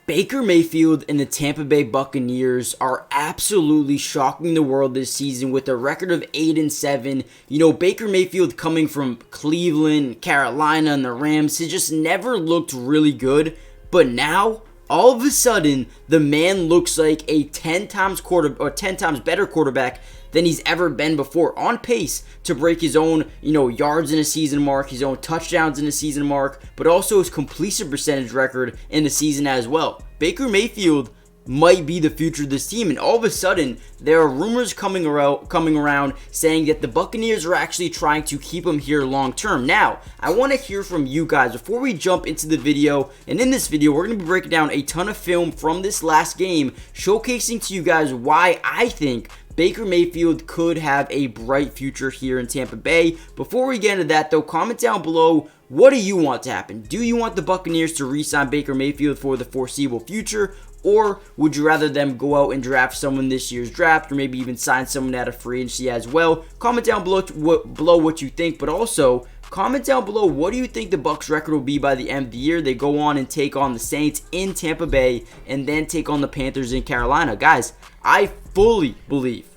Baker Mayfield and the Tampa Bay Buccaneers are absolutely shocking the world this season with a record of 8-7. You know, Baker Mayfield coming from Cleveland, Carolina, and the Rams has just never looked really good. But now, all of a sudden, the man looks like a 10 times better quarterback than he's ever been before, on pace to break his own, yards in a season mark, his own touchdowns in a season mark, but also his completion percentage record in the season as well. Baker Mayfield might be the future of this team, and all of a sudden there are rumors coming around saying that the Buccaneers are actually trying to keep him here long term. Now, I want to hear from you guys before we jump into the video, and in this video we're going to be breaking down a ton of film from this last game, showcasing to you guys why I think Baker Mayfield could have a bright future here in Tampa Bay. Before we get into that though, comment down below, what do you want to happen? Do you want the Buccaneers to re-sign Baker Mayfield for the foreseeable future? Or would you rather them go out and draft someone this year's draft, or maybe even sign someone out of free agency as well? Comment down below what you think, but also comment down below, what do you think the Bucs record will be by the end of the year? They go on and take on the Saints in Tampa Bay and then take on the Panthers in Carolina. Guys, I fully believe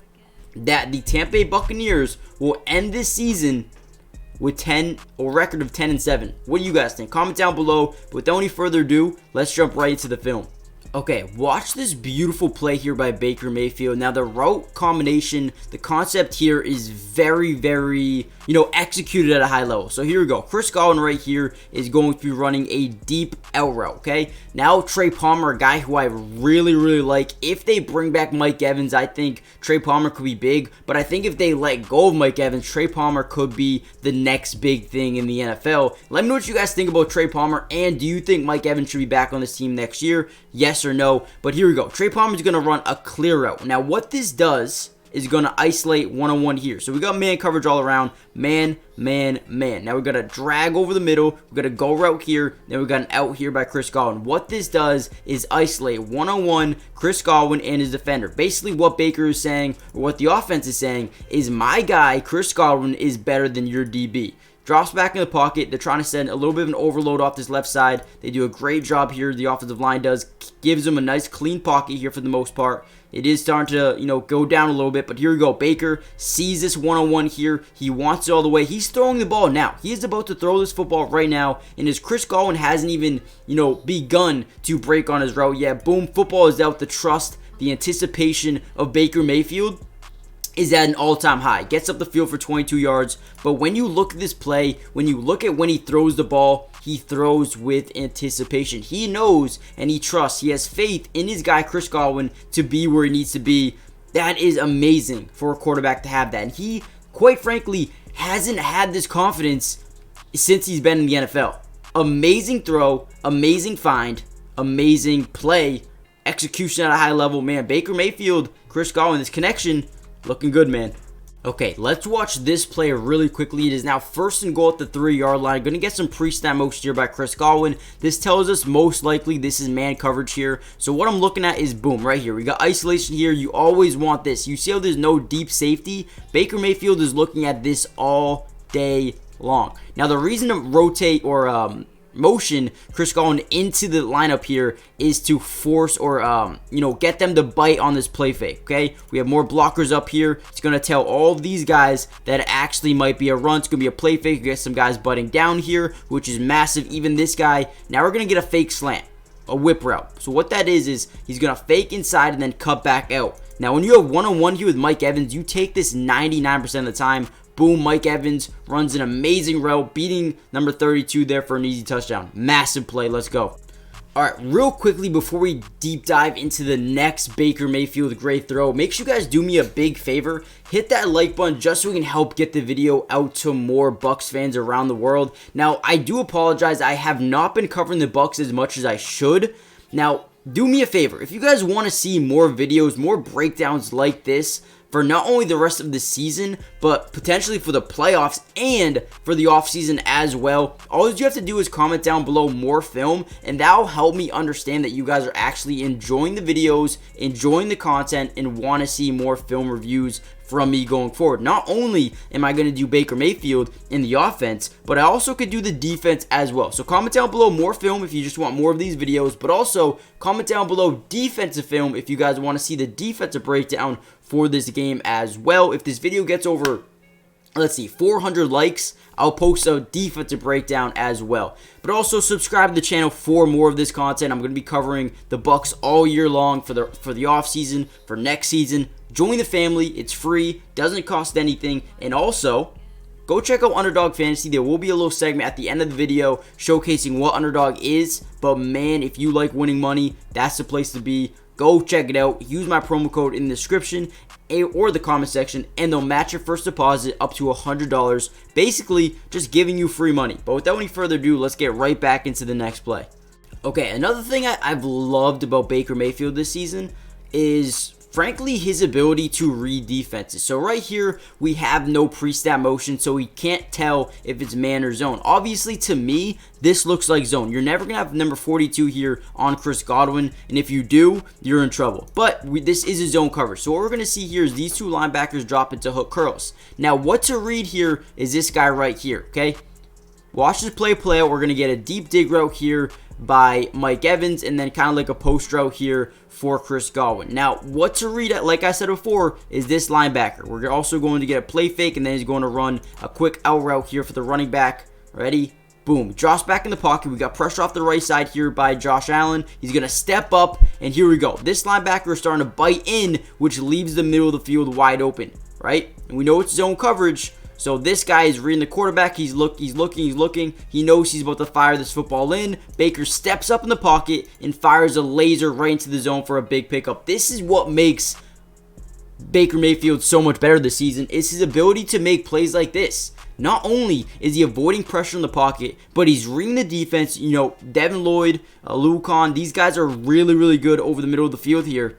that the Tampa Bay Buccaneers will end this season with a record of 10-7. What do you guys think? Comment down below. But without any further ado, let's jump right into the film. Okay, watch this beautiful play here by Baker Mayfield. Now, the route combination, the concept here is very, very, executed at a high level. So here we go. Chris Godwin right here is going to be running a deep out route, okay? Now, Trey Palmer, a guy who I really, really like. If they bring back Mike Evans, I think Trey Palmer could be big. But I think if they let go of Mike Evans, Trey Palmer could be the next big thing in the NFL. Let me know what you guys think about Trey Palmer. And do you think Mike Evans should be back on this team next year? Yes or no? But here we go. Trey Palmer is going to run a clear route. Now, what this does is going to isolate one-on-one here. So we got man coverage all around. Man, man, man. Now we got to drag over the middle. We got to go route here. Then we got an out here by Chris Godwin. What this does is isolate one-on-one Chris Godwin and his defender. Basically what Baker is saying, or what the offense is saying, is my guy, Chris Godwin, is better than your DB. Drops back in the pocket. They're trying to send a little bit of an overload off this left side. They do a great job here. The offensive line does. Gives them a nice clean pocket here for the most part. It is starting to, go down a little bit. But here we go. Baker sees this one-on-one here. He wants it all the way. He's throwing the ball now. He is about to throw this football right now. And as Chris Godwin hasn't even, begun to break on his route yet. Boom. Football is out. The trust, the anticipation of Baker Mayfield is at an all-time high. Gets up the field for 22 yards. But when you look at this play, when you look at when he throws the ball, he throws with anticipation. He knows and he trusts. He has faith in his guy, Chris Godwin, to be where he needs to be. That is amazing for a quarterback to have that. And he, quite frankly, hasn't had this confidence since he's been in the NFL. Amazing throw, amazing find, amazing play, execution at a high level. Man, Baker Mayfield, Chris Godwin, this connection, looking good, man. Okay, let's watch this play really quickly. It is now 1st and goal at the 3-yard line. Going to get some pre-snap motion here by Chris Godwin. This tells us most likely this is man coverage here. So what I'm looking at is, boom, right here. We got isolation here. You always want this. You see how there's no deep safety? Baker Mayfield is looking at this all day long. Now, the reason to rotate or motion Chris Godwin into the lineup here is to force or get them to bite on this play fake. Okay, we have more blockers up here. It's going to tell all of these guys that it actually might be a run. It's going to be a play fake. You get some guys butting down here, which is massive. Even this guy. Now we're going to get a fake slant, a whip route. So what that is he's going to fake inside and then cut back out. Now when you have one-on-one here with Mike Evans, you take this 99% of the time. Boom, Mike Evans runs an amazing route, beating number 32 there for an easy touchdown. Massive play. Let's go. All right, real quickly before we deep dive into the next Baker Mayfield great throw, make sure you guys do me a big favor. Hit that like button just so we can help get the video out to more Bucs fans around the world. Now, I do apologize. I have not been covering the Bucs as much as I should. Now, do me a favor. If you guys want to see more videos, more breakdowns like this, for not only the rest of the season, but potentially for the playoffs and for the offseason as well. All you have to do is comment down below more film, and that'll help me understand that you guys are actually enjoying the videos, enjoying the content, and want to see more film reviews from me going forward. Not only am I going to do Baker Mayfield in the offense, but I also could do the defense as well. So comment down below more film if you just want more of these videos, but also comment down below defensive film if you guys want to see the defensive breakdown for this game as well. If this video gets over, let's see, 400 likes, I'll post a defensive breakdown as well. But also subscribe to the channel for more of this content. I'm going to be covering the Bucs all year long for the off season, for next season. Join the family. It's free, doesn't cost anything, and also go check out Underdog Fantasy. There will be a little segment at the end of the video showcasing what Underdog is. But man, if you like winning money, that's the place to be. Go check it out. Use my promo code in the description or the comment section, and they'll match your first deposit up to $100. Basically, just giving you free money. But without any further ado, let's get right back into the next play. Okay, another thing I've loved about Baker Mayfield this season is, frankly, his ability to read defenses. So right here, we have no pre-snap motion, so we can't tell if it's man or zone. Obviously, to me, this looks like zone. You're never going to have number 42 here on Chris Godwin, and if you do, you're in trouble. But this is a zone coverage. So what we're going to see here is these two linebackers drop into hook curls. Now, what to read here is this guy right here, okay? Watch this play out. We're going to get a deep dig route here by Mike Evans, and then kind of like a post route here for Chris Godwin. Now, what to read at, like I said before, is this linebacker. We're also going to get a play fake, and then he's going to run a quick out route here for the running back. Ready? Boom. Drops back in the pocket. We got pressure off the right side here by Josh Allen. He's going to step up, and here we go. This linebacker is starting to bite in, which leaves the middle of the field wide open, right? And we know it's zone coverage. So this guy is reading the quarterback. He's looking. He knows he's about to fire this football in. Baker steps up in the pocket and fires a laser right into the zone for a big pickup. This is what makes Baker Mayfield so much better this season, is his ability to make plays like this. Not only is he avoiding pressure in the pocket, but he's reading the defense. You know, Devin Lloyd, Lucan, these guys are really, really good over the middle of the field here.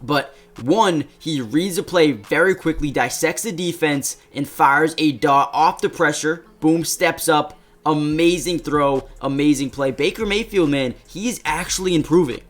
But one, he reads the play very quickly, dissects the defense, and fires a dot off the pressure. Boom, steps up. Amazing throw, amazing play. Baker Mayfield, man, he is actually improving.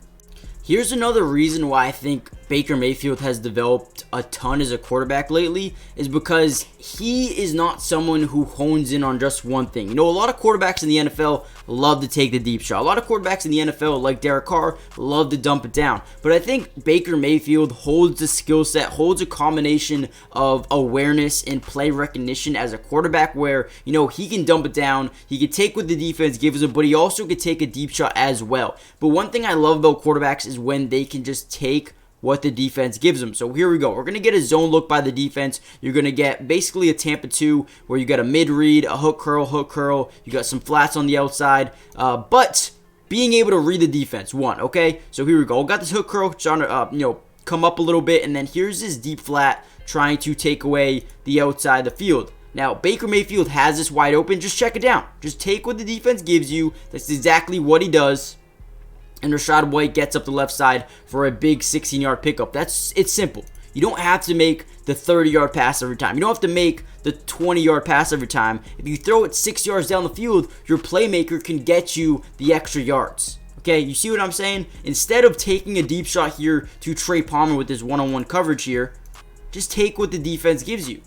Here's another reason why I think Baker Mayfield has developed a ton as a quarterback lately, is because he is not someone who hones in on just one thing. You know, a lot of quarterbacks in the NFL love to take the deep shot. A lot of quarterbacks in the NFL, like Derek Carr, love to dump it down. But I think Baker Mayfield holds the skill set, holds a combination of awareness and play recognition as a quarterback where, you know, he can dump it down, he can take what the defense gives him, but he also could take a deep shot as well. But one thing I love about quarterbacks is when they can just take what the defense gives them. So here we go. We're going to get a zone look by the defense. You're going to get basically a Tampa 2 where you got a mid-read, a hook curl. You got some flats on the outside. But being able to read the defense, one, okay? So here we go. Got this hook curl trying to, come up a little bit. And then here's this deep flat trying to take away the outside of the field. Now, Baker Mayfield has this wide open. Just check it down. Just take what the defense gives you. That's exactly what he does. And Rashaad White gets up the left side for a big 16-yard pickup. It's simple. You don't have to make the 30-yard pass every time. You don't have to make the 20-yard pass every time. If you throw it 6 yards down the field, your playmaker can get you the extra yards. Okay, you see what I'm saying? Instead of taking a deep shot here to Trey Parham with his one-on-one coverage here, just take what the defense gives you.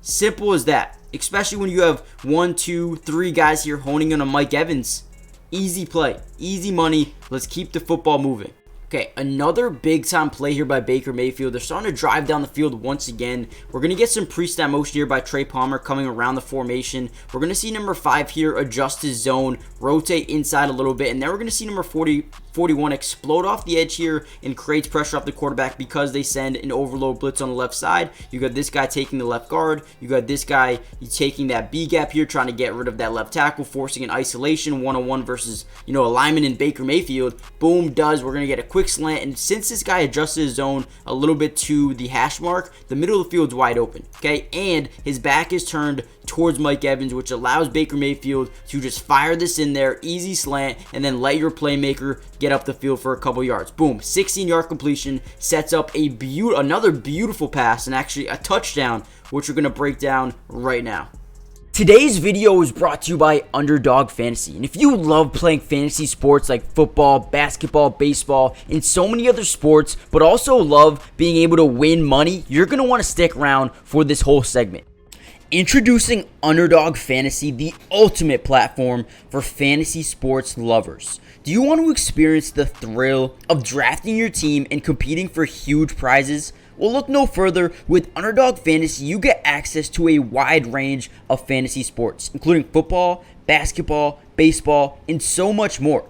Simple as that. Especially when you have 1, 2, 3 guys here honing in on Mike Evans. Easy play, easy money. Let's keep the football moving. Okay, another big-time play here by Baker Mayfield. They're starting to drive down the field once again. We're going to get some pre-snap motion here by Trey Palmer coming around the formation. We're going to see number 5 here adjust his zone, rotate inside a little bit, and then we're going to see number 41 explode off the edge here and creates pressure off the quarterback because they send an overload blitz on the left side. You got this guy taking the left guard. You got this guy taking that B gap here, trying to get rid of that left tackle, forcing an isolation one-on-one versus, a lineman in Baker Mayfield. Boom, does. We're going to get a quick slant, and since this guy adjusted his zone a little bit to the hash mark, the middle of the field's wide open, okay? And his back is turned towards Mike Evans, which allows Baker Mayfield to just fire this in there, easy slant, and then let your playmaker get up the field for a couple yards. Boom, 16-yard completion, sets up another beautiful pass, and actually a touchdown, which we're going to break down right now. Today's video is brought to you by Underdog Fantasy, and if you love playing fantasy sports like football, basketball, baseball, and so many other sports, but also love being able to win money, you're going to want to stick around for this whole segment. Introducing Underdog Fantasy, the ultimate platform for fantasy sports lovers. Do you want to experience the thrill of drafting your team and competing for huge prizes? Well, look no further. With Underdog Fantasy, you get access to a wide range of fantasy sports, including football, basketball, baseball, and so much more.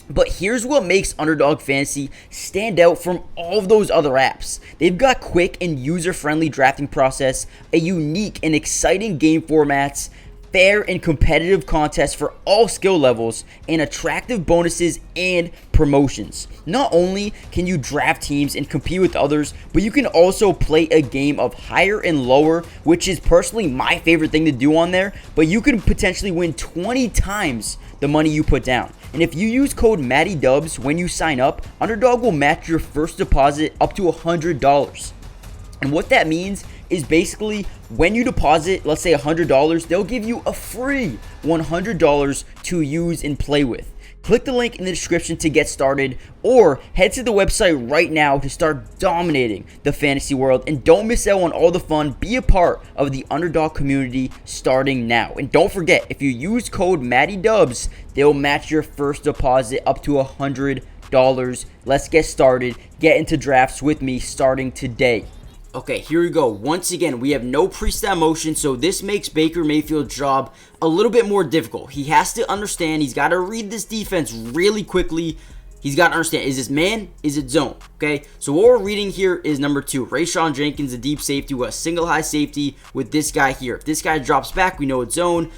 But here's what makes Underdog Fantasy stand out from all of those other apps. They've got quick and user-friendly drafting process, a unique and exciting game formats, fair and competitive contests for all skill levels, and attractive bonuses and promotions. Not only can you draft teams and compete with others, but you can also play a game of higher and lower, which is personally my favorite thing to do on there, but you can potentially win 20 times the money you put down. And if you use code MattyDubs when you sign up, Underdog will match your first deposit up to $100. And what that means is basically when you deposit, let's say $100, they'll give you a free $100 to use and play with. Click the link in the description to get started, or head to the website right now to start dominating the fantasy world. And don't miss out on all the fun. Be a part of the Underdog community starting now. And don't forget, if you use code MattyDubs, they'll match your first deposit up to $100. Let's get started. Get into drafts with me starting today. Okay, here we go. Once again, we have no pre-snap motion, so this makes Baker Mayfield's job a little bit more difficult. He has to understand, he's got to read this defense really quickly. He's got to understand, is this man? Is it zone? Okay, so what we're reading here is number 2. Rashaad Jenkins, a deep safety with a single high safety with this guy here. If this guy drops back, we know it's zone.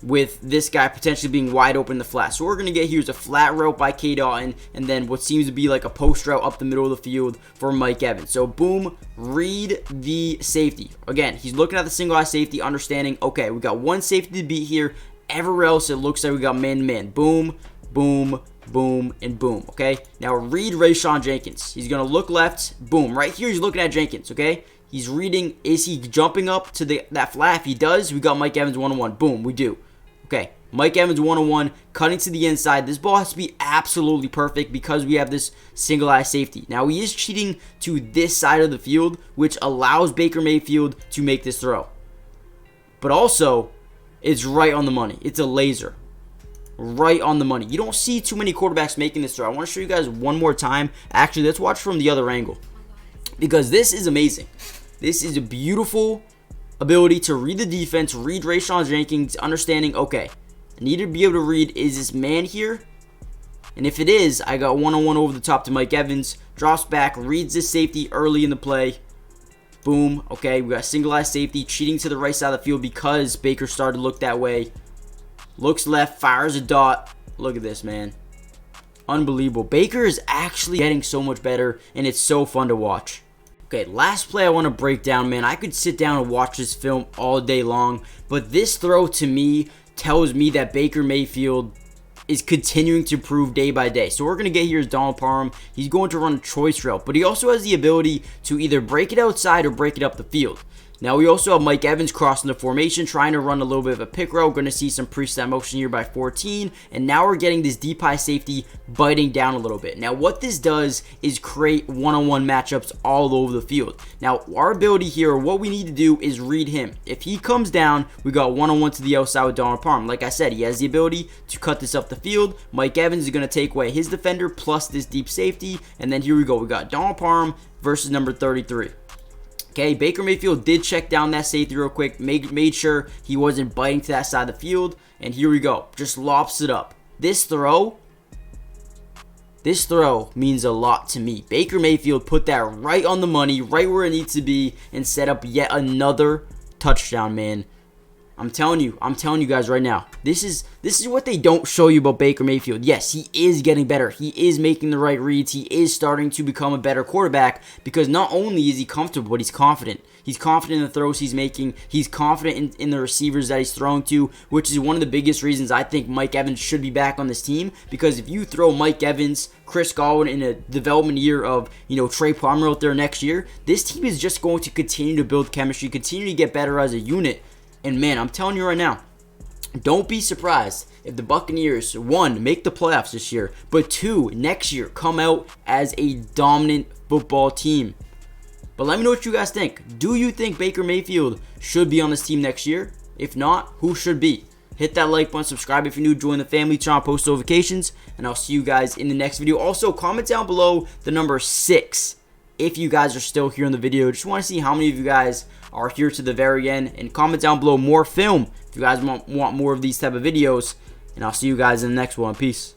With this guy potentially being wide open in the flat. So what we're going to get here is a flat route by K. Dalton, and then what seems to be like a post route up the middle of the field for Mike Evans. So boom, read the safety. Again, he's looking at the single high safety, understanding, okay, we got one safety to beat here. Everywhere else, it looks like we got man-to-man. Boom, boom, boom, and boom, okay? Now read Rashaad Jenkins. He's going to look left. Boom. Right here, he's looking at Jenkins, okay? He's reading, is he jumping up to that flat? If he does, we got Mike Evans one-on-one. Boom, we do. Okay, Mike Evans one-on-one, cutting to the inside. This ball has to be absolutely perfect because we have this single eye safety. Now, he is cheating to this side of the field, which allows Baker Mayfield to make this throw. But also, it's right on the money. It's a laser. Right on the money. You don't see too many quarterbacks making this throw. I want to show you guys one more time. Actually, let's watch from the other angle, because this is amazing. This is a beautiful ability to read the defense, read Rashaad Jenkins, understanding, okay, I need to be able to read, is this man here? And if it is, I got one-on-one over the top to Mike Evans, drops back, reads this safety early in the play. Boom. Okay, we got single eye safety, cheating to the right side of the field because Baker started to look that way. Looks left, fires a dot. Look at this, man. Unbelievable. Baker is actually getting so much better, and it's so fun to watch. Okay, last play I want to break down, man. I could sit down and watch this film all day long, but this throw to me tells me that Baker Mayfield is continuing to improve day by day. So we're going to get here is Parham. He's going to run a choice route, but he also has the ability to either break it outside or break it up the field. Now we also have Mike Evans crossing the formation, trying to run a little bit of a pick route. We're going to see some pre-snap motion here by 14. And now we're getting this deep high safety biting down a little bit. Now what this does is create one-on-one matchups all over the field. Now our ability here, or what we need to do, is read him. If he comes down, we got one-on-one to the outside with Parham. Like I said, he has the ability to cut this up the field. Mike Evans is going to take away his defender plus this deep safety. And then here we go. We got Parham versus number 33. Okay, Baker Mayfield did check down that safety real quick, made sure he wasn't biting to that side of the field, and here we go. Just lofts it up. This throw means a lot to me. Baker Mayfield put that right on the money, right where it needs to be, and set up yet another touchdown, man. I'm telling you guys right now. This is what they don't show you about Baker Mayfield. Yes, he is getting better. He is making the right reads. He is starting to become a better quarterback because not only is he comfortable, but he's confident. He's confident in the throws he's making. He's confident in the receivers that he's throwing to, which is one of the biggest reasons I think Mike Evans should be back on this team, because if you throw Mike Evans, Chris Godwin in a development year of, Trey Parham out there next year, this team is just going to continue to build chemistry, continue to get better as a unit. And man, I'm telling you right now, don't be surprised if the Buccaneers, 1, make the playoffs this year, but 2, next year, come out as a dominant football team. But let me know what you guys think. Do you think Baker Mayfield should be on this team next year? If not, who should be? Hit that like button, subscribe if you're new, join the family, turn on post notifications, and I'll see you guys in the next video. Also, comment down below the number 6 if you guys are still here in the video. Just want to see how many of you guys are here to the very end, and comment down below more film if you guys want more of these type of videos, and I'll see you guys in the next one. Peace.